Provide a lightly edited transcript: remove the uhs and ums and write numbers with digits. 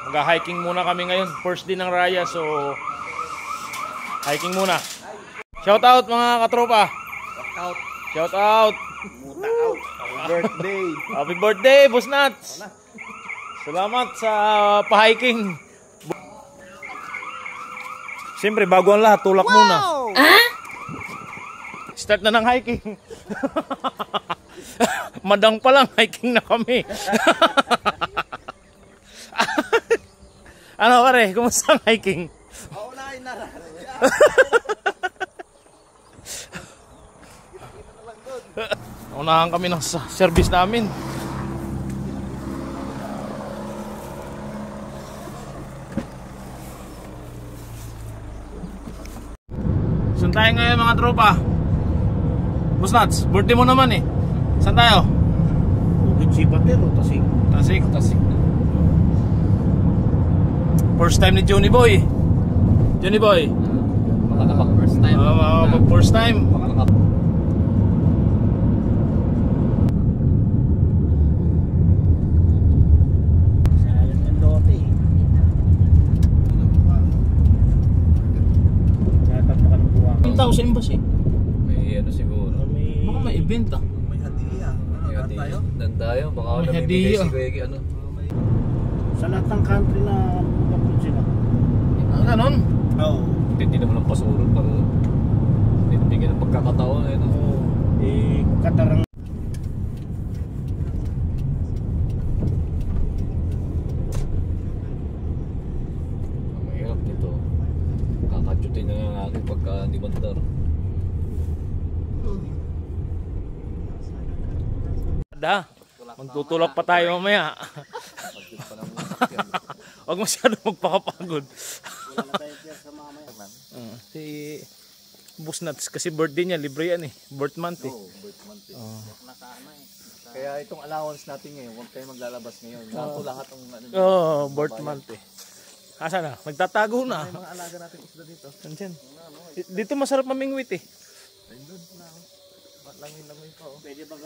Mag-hiking muna kami ngayon. First day ng Raya, so hiking muna. Shout out mga katropa. Shout out. Muta out. Happy birthday. Happy birthday, Boss Nuts. Salamat sa pa-hiking. Siyempre, bago ang lahat, tulak muna. Start na ng hiking. Madang pa lang, hiking na kami. Ano pare, kumusta ang hiking? Paunahin na lang. Unahan kami ng service namin. Saan tayo ngayon mga tropa? Boss Nuts, birthday mo naman eh. Saan tayo? Bukid Sipatero, Tasik. Tasik. First time ni Johnny Boy. Johnny Boy. Makakapag first time. First time. Tao sa embassy. May ano siguro. Baka may event ah. May hadiah. Ano tayo? Dandayo. Baka May namimigay hadiah. si Kuya ano. Sa lahat ng country na kapag sila. Ganon? Oo. Hindi naman ang pasurot para bigyan ng pagkakataon. Katarang. Mahirap nito. Kakachutin na nga akin pagka hindi mandar. Magtutulak pa tayo mamaya. Huwag masyado magpakapagod. Si Boss Nuts kasi birthday niya, libre yan eh. Birth month eh. Birth month eh. Kaya itong allowance natin ngayon, huwag kayo maglalabas ngayon. Nato lahat ang ano. Birth month eh. Asa na? Nagtatago na. May mga alaga natin isda dito. Nandiyan. Dito masarap mamingwit eh. Ayun doon na. Langoy-langoy pa oh. Pwede ba